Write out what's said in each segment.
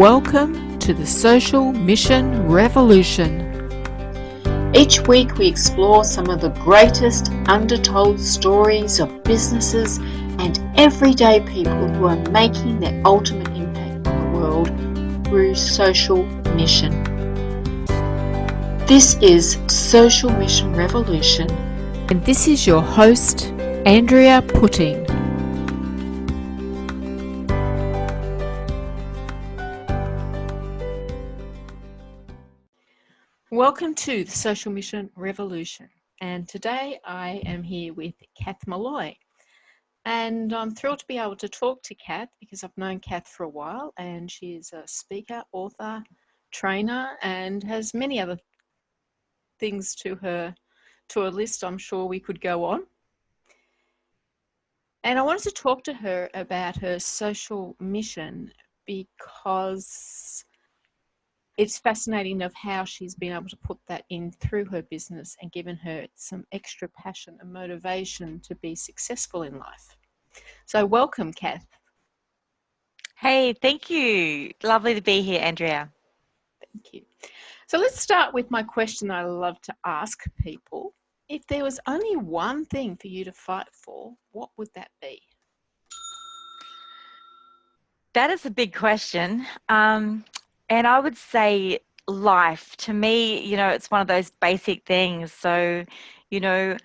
Welcome to the Social Mission Revolution. Each week we explore some of the greatest undertold stories of businesses and everyday people who are making their ultimate impact on the world through social mission. This is Social Mission Revolution. And this is your host, Andrea Putting. Welcome to the Social Mission Revolution. And today I am here with Cath Molloy. And I'm thrilled to be able to talk to Cath because I've known Cath for a while, and she is a speaker, author, trainer, and has many other things to her list. I'm sure we could go on. And I wanted to talk to her about her social mission because it's fascinating of how she's been able to put that in through her business and given her some extra passion and motivation to be successful in life. So welcome, Cath. Hey, thank you. Lovely to be here, Andrea. Thank you. So let's start with my question I love to ask people. If there was only one thing for you to fight for, what would that be? That is a big question. And I would say life. To me, it's one of those basic things. So, I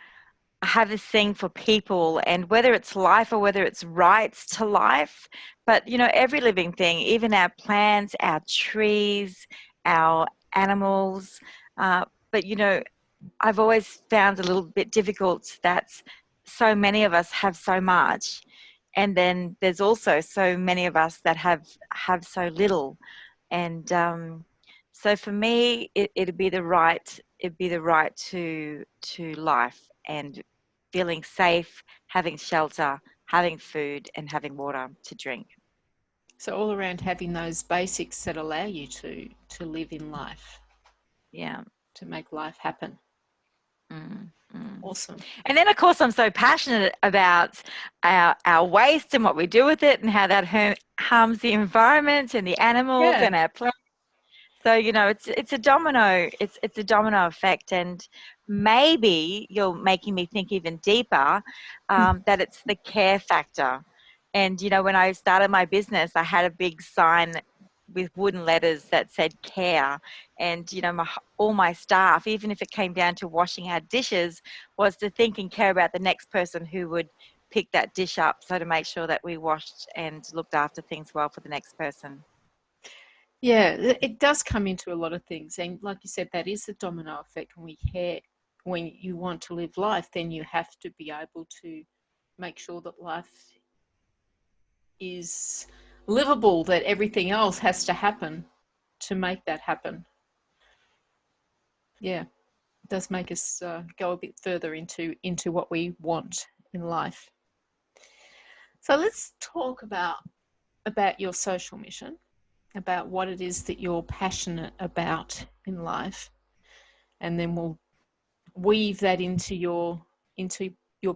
have this thing for people, and whether it's life or whether it's rights to life, but, every living thing, even our plants, our trees, our animals. But, I've always found a little bit difficult that so many of us have so much, and then there's also so many of us that have so little. And so for me, it'd be the right to life and feeling safe, having shelter, having food, and having water to drink. So all around having those basics that allow you to live in life. Yeah. To make life happen. Mm. Awesome. And then, of course, I'm so passionate about our waste and what we do with it and how that harms the environment and the animals and our plants. So, it's a domino. It's a domino effect, and maybe you're making me think even deeper that it's the care factor. And when I started my business, I had a big sign with wooden letters that said care, and all my staff, even if it came down to washing our dishes, was to think and care about the next person who would pick that dish up, so to make sure that we washed and looked after things well for the next person. Yeah, it does come into a lot of things, and like you said, that is the domino effect. When we care, when you want to live life, then you have to be able to make sure that life is livable, that everything else has to happen to make that happen. Yeah, it does make us go a bit further into what we want in life. So let's talk about your social mission, about what it is that you're passionate about in life, and then we'll weave that into your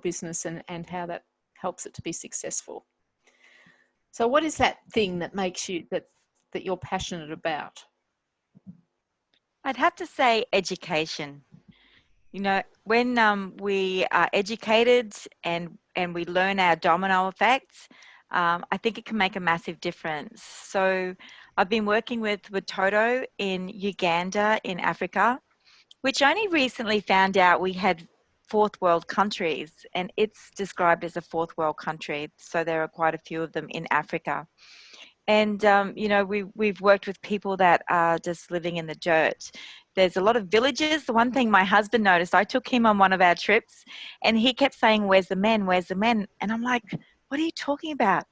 business and how that helps it to be successful. So what is that thing that makes you that you're passionate about? I'd have to say education. When we are educated and we learn our domino effects, I think it can make a massive difference. So I've been working with Wototo in Uganda in Africa, which only recently found out we had fourth world countries, and it's described as a fourth world country. So there are quite a few of them in Africa. And, we've worked with people that are just living in the dirt. There's a lot of villages. The one thing my husband noticed, I took him on one of our trips, and he kept saying, "Where's the men? Where's the men?" And I'm like, "What are you talking about?"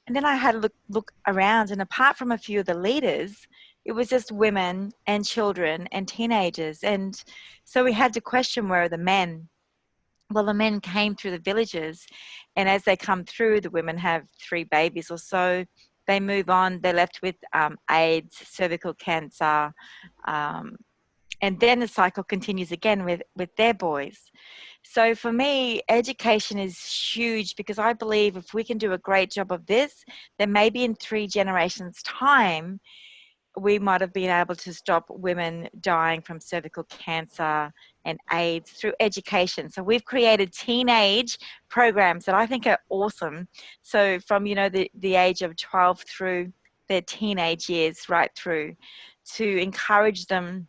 And then I had a look around, and apart from a few of the leaders, it was just women and children and teenagers. And so we had to question, where are the men? Well, the men came through the villages, and as they come through, the women have 3 babies or so. They move on. They're left with AIDS, cervical cancer, and then the cycle continues again with their boys. So for me, education is huge because I believe if we can do a great job of this, then maybe in 3 generations' time, we might have been able to stop women dying from cervical cancer and AIDS through education. So we've created teenage programs that I think are awesome. So from, the age of 12 through their teenage years right through, to encourage them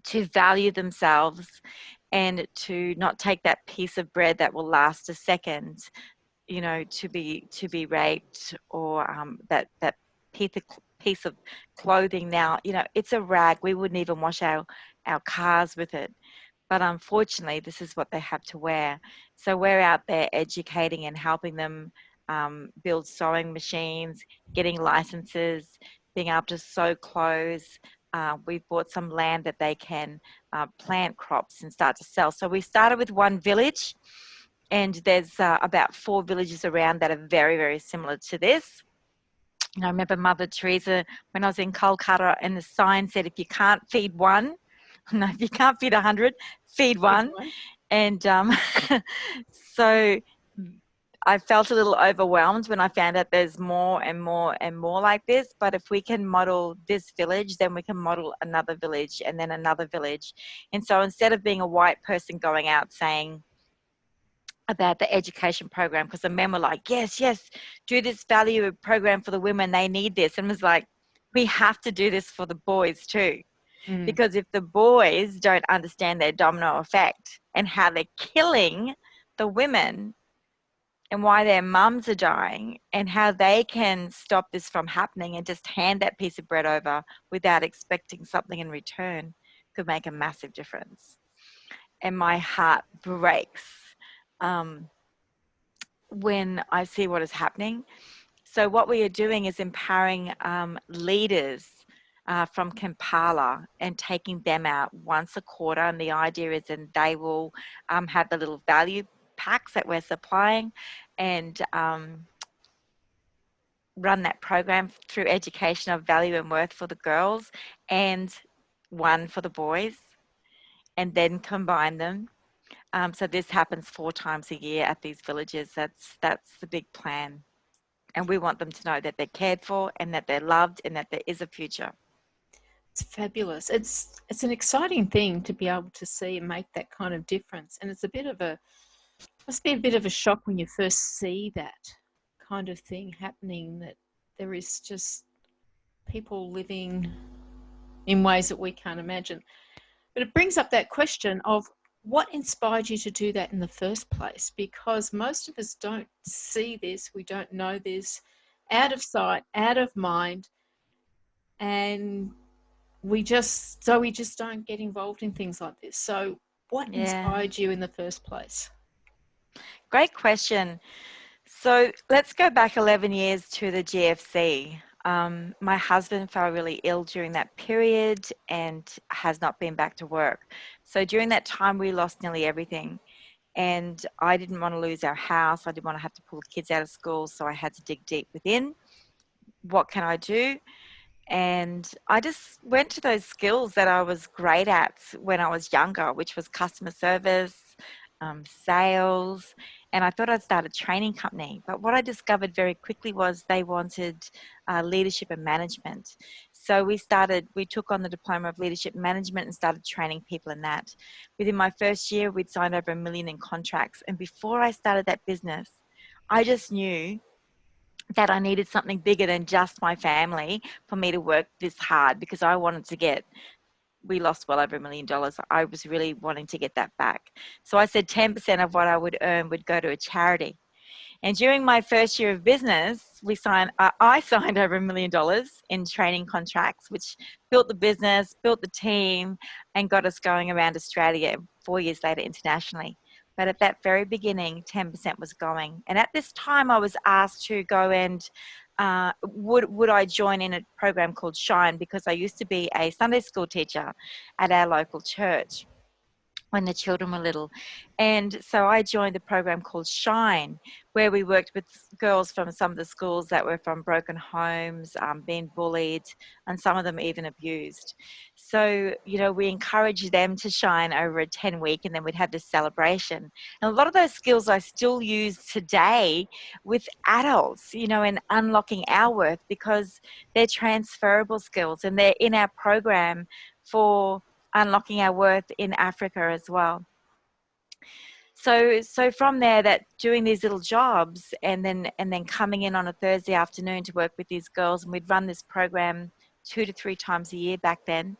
to value themselves and to not take that piece of bread that will last a second, to be raped, or that piece of clothing. Now, it's a rag. We wouldn't even wash our cars with it. But unfortunately, this is what they have to wear. So we're out there educating and helping them build sewing machines, getting licenses, being able to sew clothes. We've bought some land that they can plant crops and start to sell. So we started with one village, and there's about 4 villages around that are very, very similar to this. And I remember Mother Teresa when I was in Kolkata, and the sign said, if you can't feed one, no, if you can't feed 100, feed one. And so I felt a little overwhelmed when I found out there's more and more and more like this. But if we can model this village, then we can model another village and then another village. And so instead of being a white person going out saying about the education program, because the men were like, yes, yes, do this value program for the women, they need this. And it was like, we have to do this for the boys too. Because if the boys don't understand their domino effect and how they're killing the women and why their mums are dying and how they can stop this from happening and just hand that piece of bread over without expecting something in return, could make a massive difference. And my heart breaks when I see what is happening. So what we are doing is empowering leaders from Kampala and taking them out once a quarter. And the idea is that they will have the little value packs that we're supplying, and run that program through education of value and worth for the girls, and one for the boys, and then combine them. So this happens 4 times a year at these villages. That's the big plan. And we want them to know that they're cared for and that they're loved and that there is a future. It's fabulous. It's an exciting thing to be able to see and make that kind of difference. And it's must be a bit of a shock when you first see that kind of thing happening, that there is just people living in ways that we can't imagine. But it brings up that question of what inspired you to do that in the first place? Because most of us don't see this, we don't know this, out of sight, out of mind, and we just don't get involved in things like this. So what inspired you in the first place? Great question. So let's go back 11 years to the GFC. My husband fell really ill during that period and has not been back to work. So during that time, we lost nearly everything. And I didn't want to lose our house. I didn't want to have to pull the kids out of school. So I had to dig deep within. What can I do? And I just went to those skills that I was great at when I was younger, which was customer service, sales, and I thought I'd start a training company. But what I discovered very quickly was they wanted leadership and management. So we took on the diploma of leadership management and started training people in that. Within my first year, we'd signed over $1 million in contracts. And before I started that business, I just knew that I needed something bigger than just my family for me to work this hard, because I wanted to we lost well over $1 million. I was really wanting to get that back. So I said 10% of what I would earn would go to a charity. And during my first year of business, I signed over $1 million in training contracts, which built the business, built the team, and got us going around Australia 4 years later internationally. But at that very beginning, 10% was going. And at this time, I was asked to go and would I join in a program called Shine, because I used to be a Sunday school teacher at our local church. when the children were little. And so I joined a program called Shine, where we worked with girls from some of the schools that were from broken homes, being bullied, and some of them even abused. So, we encouraged them to shine over a 10-week, and then we'd have this celebration. And a lot of those skills I still use today with adults, in unlocking our worth, because they're transferable skills and they're in our program for unlocking our worth in Africa as well. So from there, that doing these little jobs and then coming in on a Thursday afternoon to work with these girls, and we'd run this program 2 to 3 times a year back then.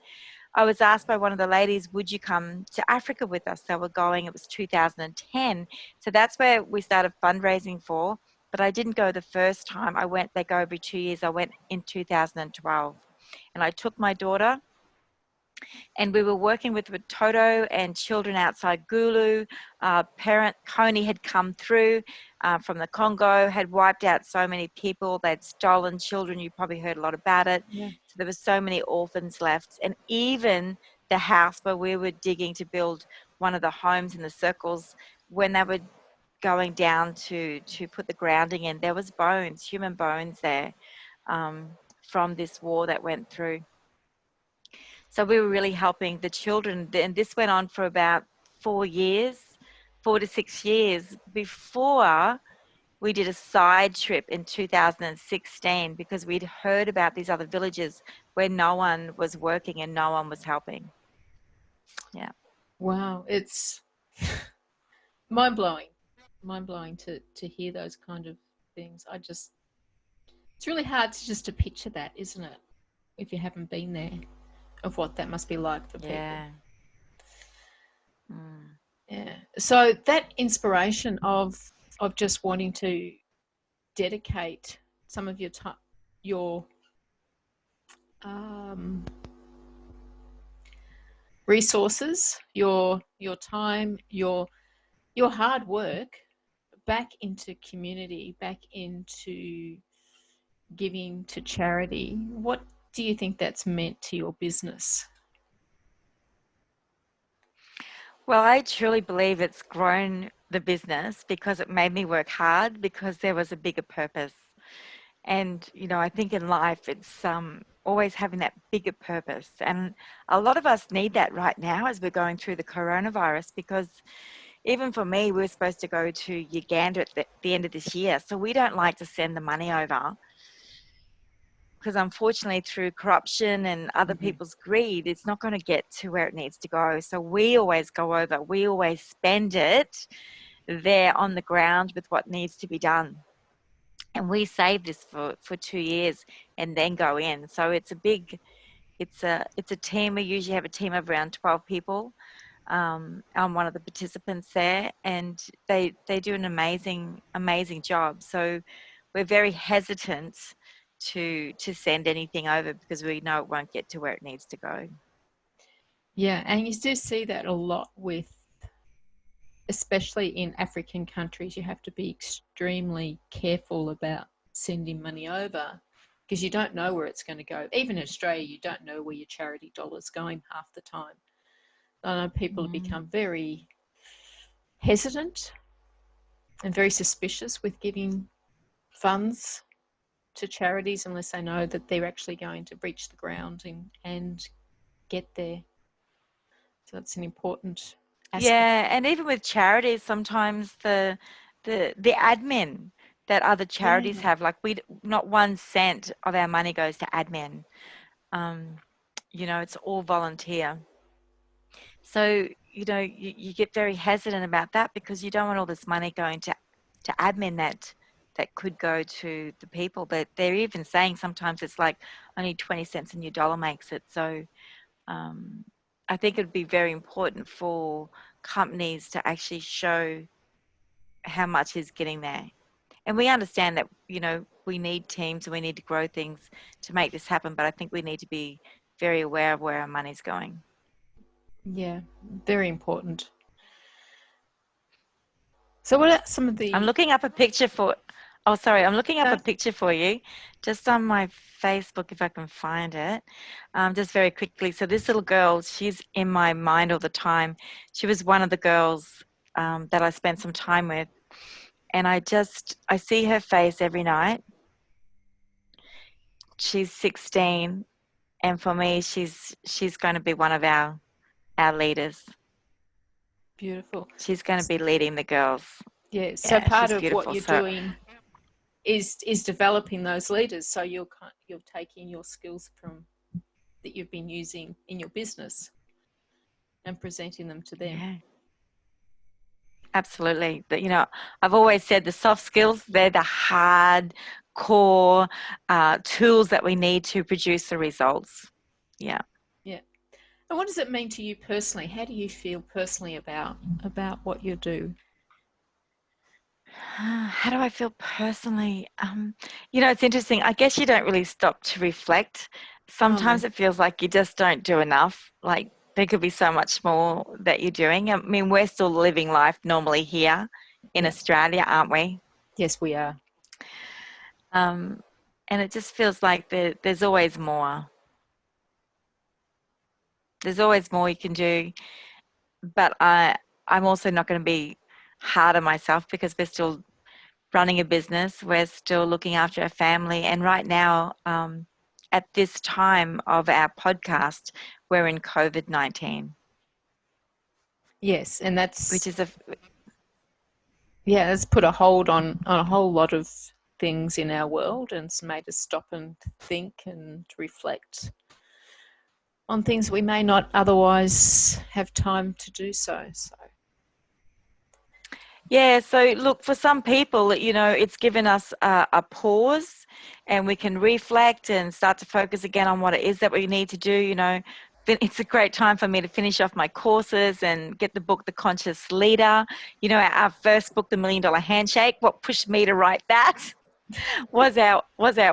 I was asked by one of the ladies, would you come to Africa with us? They were going, it was 2010. So that's where we started fundraising for, but I didn't go the first time. They go every 2 years. I went in 2012, and I took my daughter, and we were working with Wototo and children outside Gulu. Parent Coney had come through from the Congo, had wiped out so many people. They'd stolen children. You probably heard a lot about it. Yeah. So there were so many orphans left. And even the house where we were digging to build one of the homes in the circles, when they were going down to put the grounding in, there was bones, human bones there, from this war that went through. So we were really helping the children. And this went on for about 4 to 6 years before we did a side trip in 2016, because we'd heard about these other villages where no one was working and no one was helping. Yeah. Wow, it's mind-blowing. Mind-blowing to hear those kind of things. It's really hard to picture that, isn't it? If you haven't been there, of what that must be like for people. Yeah. Mm. Yeah. So that inspiration of just wanting to dedicate some of your time, your resources, your time, your hard work back into community, back into giving to charity. What do you think that's meant to your business? Well, I truly believe it's grown the business because it made me work hard, because there was a bigger purpose. And, I think in life it's always having that bigger purpose. And a lot of us need that right now as we're going through the coronavirus, because even for me, we were supposed to go to Uganda at the end of this year. So we don't like to send the money over, because unfortunately through corruption and other people's greed, it's not going to get to where it needs to go. So we always go over, we always spend it there on the ground with what needs to be done. And we save this for 2 years and then go in. So it's a team. We usually have a team of around 12 people. I'm one of the participants there, and they do an amazing job. So we're very hesitant to send anything over, because we know it won't get to where it needs to go. Yeah, and you do see that a lot especially in African countries. You have to be extremely careful about sending money over, because you don't know where it's going to go. Even in Australia, you don't know where your charity dollar's going half the time. I know people have become very hesitant and very suspicious with giving funds to charities unless they know that they're actually going to reach the ground and get there. So that's an important aspect. Yeah, and even with charities, sometimes the admin that other charities have, like not 1 cent of our money goes to admin. It's all volunteer. So, you get very hesitant about that, because you don't want all this money going to admin that could go to the people. But they're even saying sometimes it's like only 20 cents in your dollar makes it. So I think it'd be very important for companies to actually show how much is getting there. And we understand that, we need teams and we need to grow things to make this happen. But I think we need to be very aware of where our money's going. Yeah, very important. So what are some of the... I'm looking up a picture for... Oh, sorry, I'm looking up a No? picture for you, just on my Facebook if I can find it. Just very quickly. So this little girl, she's in my mind all the time. She was one of the girls that I spent some time with, and I see her face every night. She's 16, and for me, she's going to be one of our leaders. Beautiful. She's going to be leading the girls. Yeah. So Yeah, part she's of what beautiful. you're So doing is developing those leaders. So you're taking your skills from that you've been using in your business and presenting them to them. yeah. Absolutely. I've always said the soft skills, they're the hard core tools that we need to produce the results. Yeah. Yeah. And what does it mean to you personally? How do you feel personally about what you do? How do I feel personally? It's interesting. I guess you don't really stop to reflect. Oh no. Sometimes it feels like you just don't do enough. Like there could be so much more that you're doing. I mean, we're still living life normally here in Yeah. Australia, aren't we? Yes, we are. Um, and it just feels like there's always more. There's always more you can do, but I'm also not going to be hard on myself because we're still running a business. We're still looking after a family, and right now, at this time of our podcast, we're in COVID-19, Yes, and which is that's put a hold on a whole lot of things in our world and it's made us stop and think and reflect on things we may not otherwise have time to do so. So yeah. So look, for some people, it's given us a pause, and we can reflect and start to focus again on what it is that we need to do. It's a great time for me to finish off my courses and get the book, The Conscious Leader. Our first book, The $1 Million Handshake. What pushed me to write that was our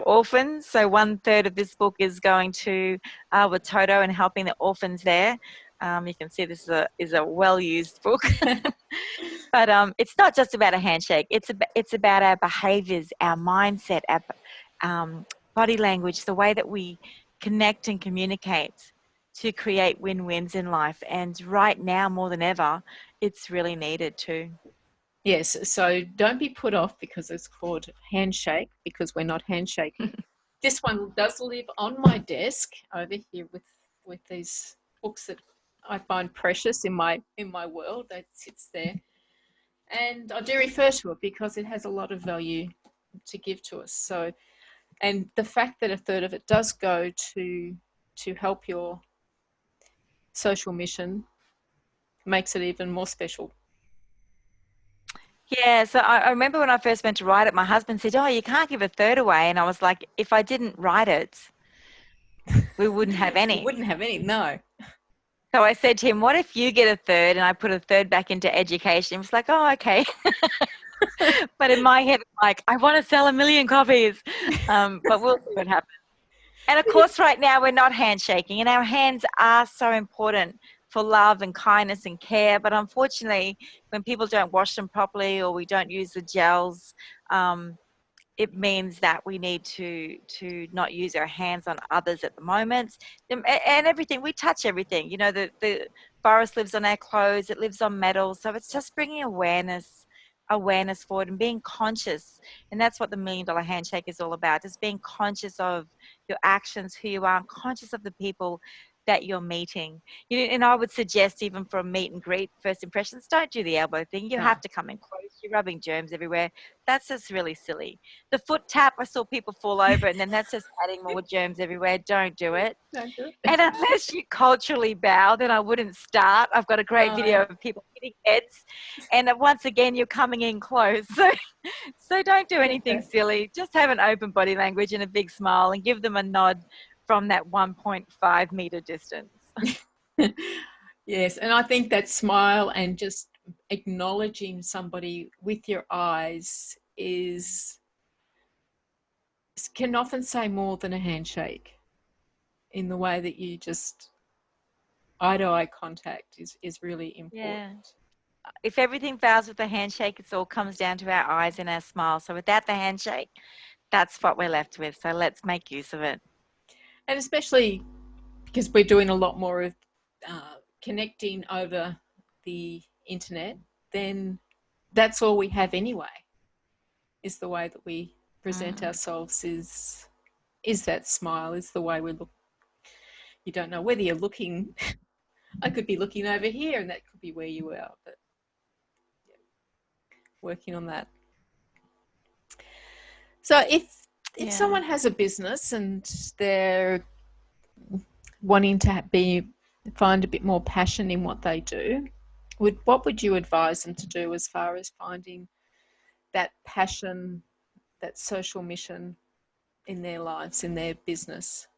orphans. So 1/3 of this book is going to Wototo and helping the orphans there. You can see this is a well-used book. But it's not just about a handshake. It's about our behaviors, our mindset, our body language, the way that we connect and communicate to create win-wins in life. And right now, more than ever, it's really needed too. yes, so don't be put off because it's called handshake because we're not handshaking. This one does live on my desk over here with these books that I find precious in my world. That sits there. And I do refer to it because it has a lot of value to give to us. So, and the fact that 1/3 of it does go to help your social mission makes it even more special. Yeah, so I remember when I first went to write it, my husband said, "Oh, you can't give 1/3 away." And I was like, if I didn't write it, we wouldn't have We any. wouldn't have any, no. So I said to him, "What if you get 1/3 and I put 1/3 back into education?" He was like, "Oh, okay." But in my head, I'm like, I want to sell 1 million copies. But we'll see what happens. And of course, right now we're not handshaking, and our hands are so important for love and kindness and care. But unfortunately, when people don't wash them properly or we don't use the gels, um, it means that we need to not use our hands on others at the moment. And everything, we touch everything. The virus lives on our clothes, it lives on metal. So it's just bringing awareness forward and being conscious. And that's what the $1 Million Handshake is all about, just being conscious of your actions, who you are, and conscious of the people that you're meeting. And I would suggest, even for a meet and greet, first impressions, don't do the elbow thing. You No, have to come in close. You're rubbing germs everywhere. That's just really silly. The foot tap, I saw people fall over, and then that's just adding more germs everywhere. Don't do it. don't do it. And unless you culturally bow, then I wouldn't start. I've got a great No, video of people hitting heads, and once again, you're coming in close. So don't do anything silly. Just have an open body language and a big smile, and give them a nod from that 1.5 meter distance. yes, and I think that smile and just acknowledging somebody with your eyes can often say more than a handshake in the way that you just eye to eye contact is really Yeah. important. if everything fails with a handshake, it all comes down to our eyes and our smile. So without the handshake, that's what we're left with. So let's make use of it. And especially because we're doing a lot more of connecting over the internet, then that's all we have anyway, is the way that we present ourselves, is that smile, is the way we look. You don't know whether you're looking, I could be looking over here and that could be where you are, but yeah, working on that. So if someone has a business and they're wanting to find a bit more passion in what they do, what would you advise them to do as far as finding that passion, that social mission in their lives, in their business?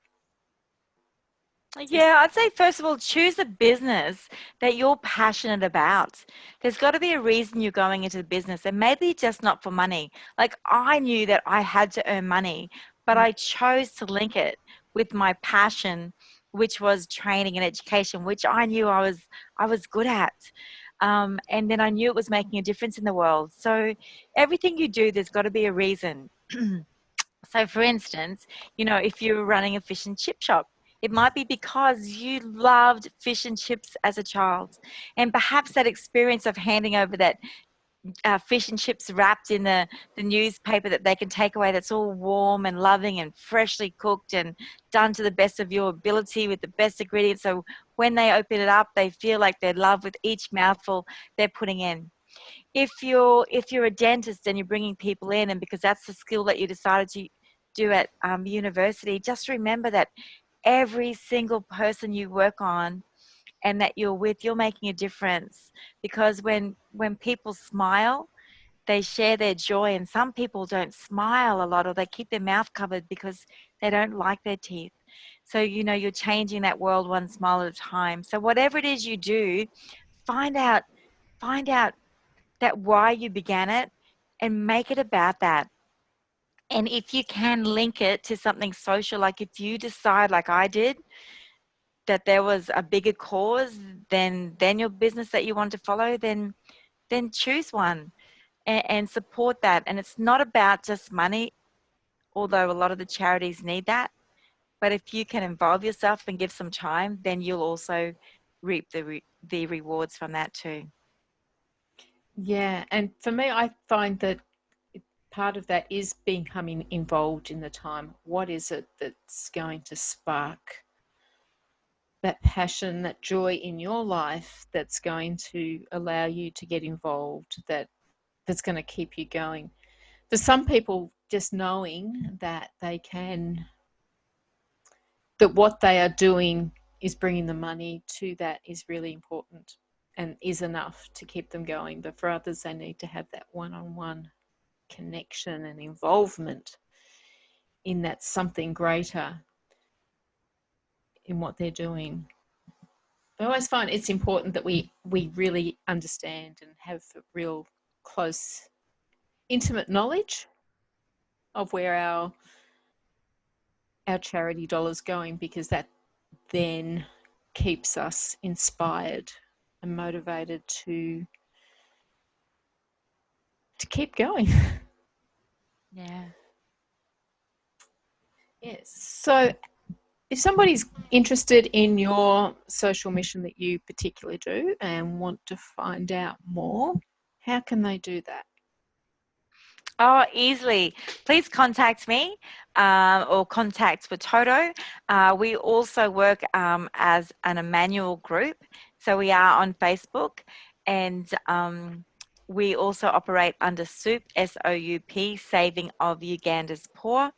Yeah, I'd say first of all, choose a business that you're passionate about. There's got to be a reason you're going into the business, and maybe just not for money. Like I knew that I had to earn money, but I chose to link it with my passion, which was training and education, which I knew I was good at. And then I knew it was making a difference in the world. So everything you do, there's got to be a reason. So, for instance, if you were running a fish and chip shop, it might be because you loved fish and chips as a child. And perhaps that experience of handing over that fish and chips wrapped in the newspaper that they can take away, that's all warm and loving and freshly cooked and done to the best of your ability with the best ingredients. So when they open it up, they feel like they're loved with each mouthful they're putting in. If you're a dentist and you're bringing people in, and because that's the skill that you decided to do at university, just remember that every single person you work on and that you're with, you're making a difference. Because when people smile, they share their joy, and some people don't smile a lot, or they keep their mouth covered because they don't like their teeth. So you're changing that world one smile at a time. So whatever it is you do, find out find out that why you began it, and make it about that. And if you can link it to something social, like if you decide, like I did, that there was a bigger cause than your business that you want to follow, then choose one, and support that. And it's not about just money, although a lot of the charities need that. But if you can involve yourself and give some time, then you'll also reap the rewards from that too. Yeah, and for me, I find that part of that is becoming involved in the time. What is it that's going to spark that passion, that joy in your life, that's going to allow you to get involved, that's going to keep you going? For some people, just knowing that that what they are doing is bringing the money to that is really important and is enough to keep them going. But for others, they need to have that one-on-one connection and involvement in that something greater in what they're doing. I always find it's important that we really understand and have a real close, intimate knowledge of where our charity dollars going, because that then keeps us inspired and motivated to keep going. Yeah. Yes. So if somebody's interested in your social mission that you particularly do and want to find out more, how can they do that? Oh, easily. Please contact me, or contact Wototo. We also work as an Emmanuel group. So we are on Facebook, and we also operate under SOUP, SOUP, Saving of Uganda's Poor.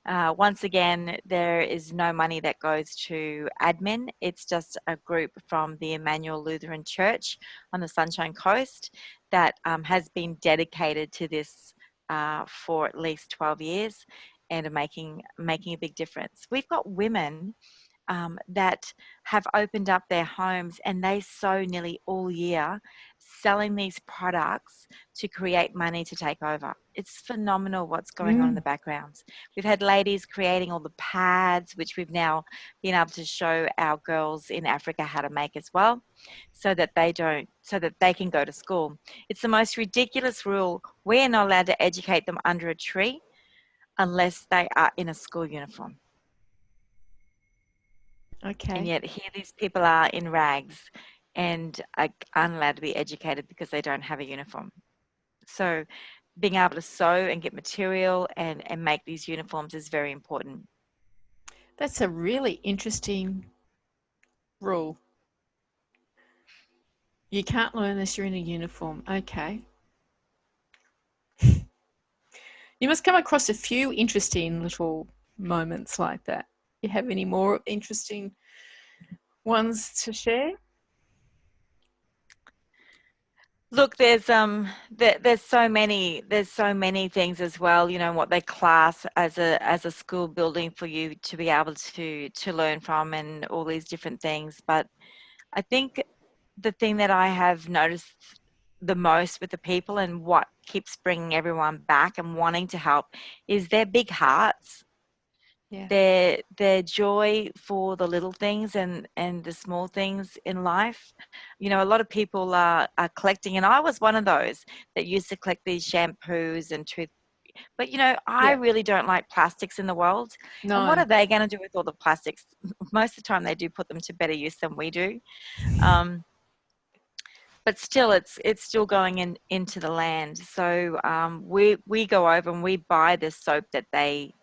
Once again, there is no money that goes to admin. It's just a group from the Emmanuel Lutheran Church on the Sunshine Coast that has been dedicated to this for at least 12 years and are making a big difference. We've got women that have opened up their homes, and they sew nearly all year selling these products to create money to take over. It's phenomenal what's going on in the Mm, background. We've had ladies creating all the pads, which we've now been able to show our girls in Africa how to make as well, so that they can go to school. It's the most ridiculous rule. We are not allowed to educate them under a tree unless they are in a school uniform. And okay. yet here these people are in rags and aren't allowed to be educated because they don't have a uniform. So being able to sew and get material and make these uniforms is very important. That's a really interesting rule. You can't learn unless you're in a uniform. Okay. You must come across a few interesting little moments like that. You have any more interesting ones to share? Look, there's so many things as well, you know, what they class as a school building for you to be able to learn from and all these different things. But I think the thing that I have noticed the most with the people and what keeps bringing everyone back and wanting to help is their big hearts, Yeah. their joy for the little things and the small things in life. You know, a lot of people are collecting, and I was one of those that used to collect these shampoos and tooth. But you know, I Yeah. really don't like plastics in the world. And what No. are they going to do with all the plastics? Most of the time, they do put them to better use than we do. Um, but still it's still going into the land. So we go over and we buy the soap that they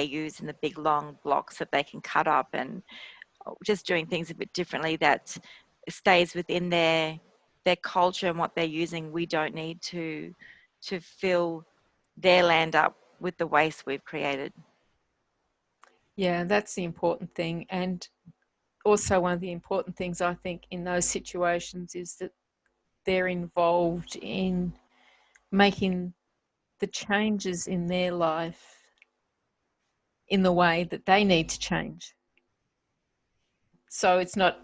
use in the big long blocks that they can cut up, and just doing things a bit differently that stays within their culture and what they're using. We don't need to fill their land up with the waste we've created. Yeah, that's the important thing. And also, one of the important things I think in those situations is that they're involved in making the changes in their life in the way that they need to change. So it's not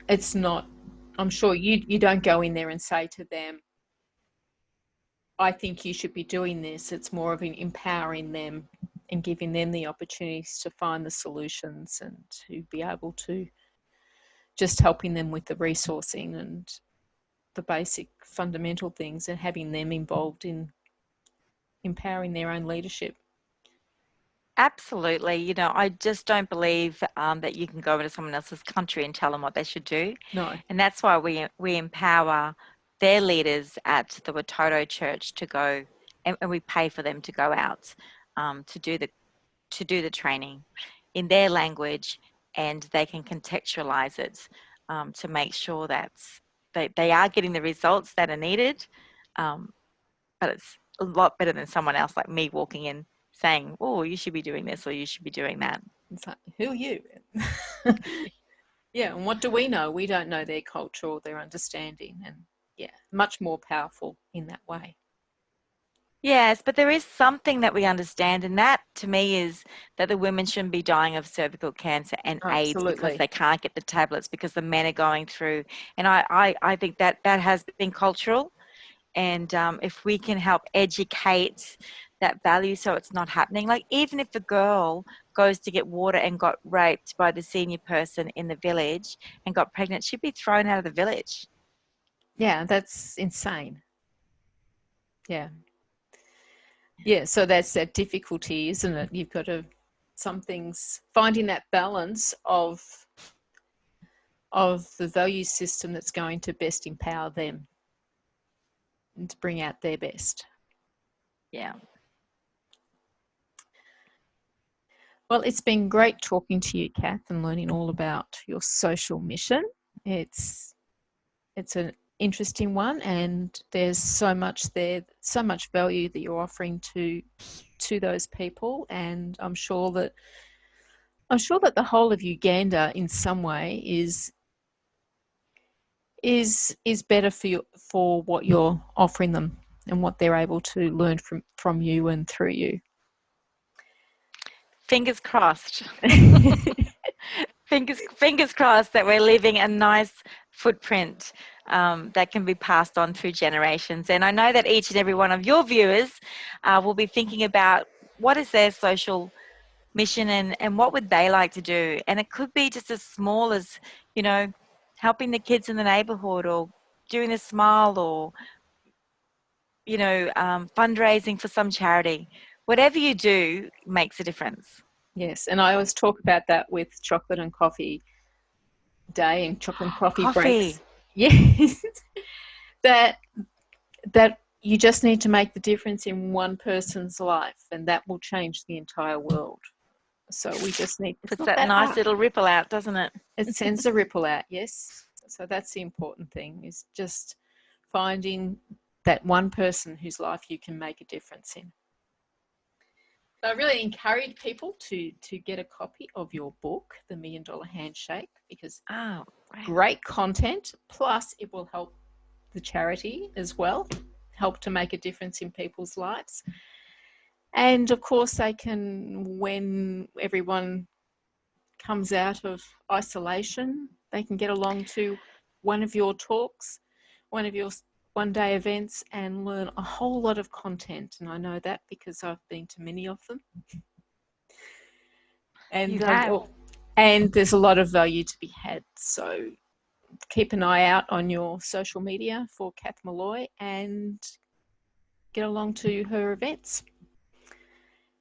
I'm sure you don't go in there and say to them, I think you should be doing this. It's more of an empowering them and giving them the opportunities to find the solutions and to be able to just helping them with the resourcing and the basic fundamental things and having them involved in empowering their own leadership. Absolutely. You know, I just don't believe that you can go into someone else's country and tell them what they should do. No. And that's why we empower their leaders at the Wototo church to go, and we pay for them to go out to do the training in their language, and they can contextualize it to make sure that they are getting the results that are needed. Um, but it's a lot better than someone else like me walking in saying, "Oh, you should be doing this or you should be doing that." It's like, who are you? Yeah, and what do we know? We don't know their culture or their understanding. And yeah, much more powerful in that way. Yes, but there is something that we understand, and that to me is that the women shouldn't be dying of cervical cancer and AIDS because Absolutely. they can't get the tablets because the men are going through. And I think that that has been cultural. And if we can help educate that value so it's not happening, like even if a girl goes to get water and got raped by the senior person in the village and got pregnant, she'd be thrown out of the village. Yeah, that's insane. Yeah. Yeah, so that's that difficulty, isn't it? You've got to some things finding that balance of the value system that's going to best empower them and to bring out their best. Yeah. Well, it's been great talking to you, Cath, and learning all about your social mission. It's it's an interesting one, and there's so much there, so much value that you're offering to those people, and I'm sure that the whole of Uganda, in some way, is better for you, for what you're offering them and what they're able to learn from you and through you. Fingers crossed. Fingers crossed that we're leaving a nice footprint that can be passed on through generations. And I know that each and every one of your viewers will be thinking about what is their social mission and what would they like to do. And it could be just as small as, you know, helping the kids in the neighborhood, or doing a smile, or, you know, fundraising for some charity. Whatever you do makes a difference. Yes, and I always talk about that with chocolate and coffee day and chocolate and coffee Coffee. breaks. Yes, that you just need to make the difference in one person's life, and that will change the entire world. So we just need, it's Puts not that that nice hard. little ripple out, doesn't it? It sends a ripple out, yes. So that's the important thing, is just finding that one person whose life you can make a difference in. So I really encourage people to get a copy of your book, The $1 Million Handshake, because great content, plus it will help the charity as well, help to make a difference in people's lives. And of course they can, when everyone comes out of isolation, they can get along to one of your talks, one of your one-day events, and learn a whole lot of content. And I know that because I've been to many of them. And and there's a lot of value to be had. So keep an eye out on your social media for Cath Molloy and get along to her events.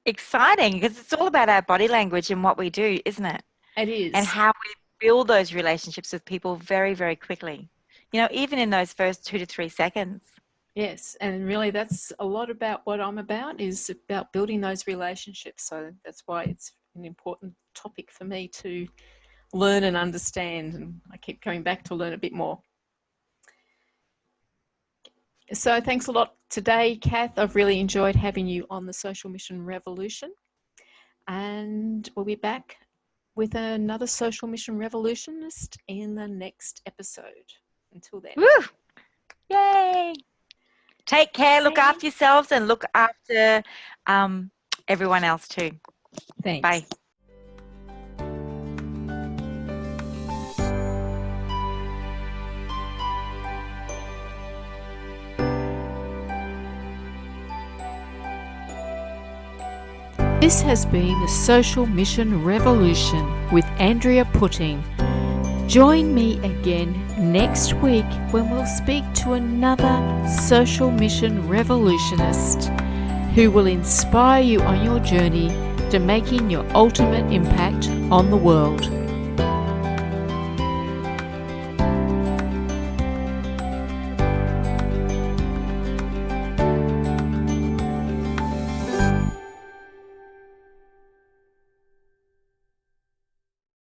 Exciting, because it's all about our body language and what we do, isn't it? It is. And how we build those relationships with people very, very quickly. You know, even in those first 2 to 3 seconds. Yes, and really that's a lot about what I'm about, is about building those relationships. So that's why it's an important topic for me to learn and understand, and I keep coming back to learn a bit more. So thanks a lot today, Cath. I've really enjoyed having you on the Social Mission Revolution, and we'll be back with another Social Mission Revolutionist in the next episode. Until then. Woo! Yay! Take care, look after yourselves, and look after everyone else too. Thanks. Bye. This has been the Social Mission Revolution with Andrea Putting. Join me again next week when we'll speak to another Social Mission Revolutionist who will inspire you on your journey to making your ultimate impact on the world.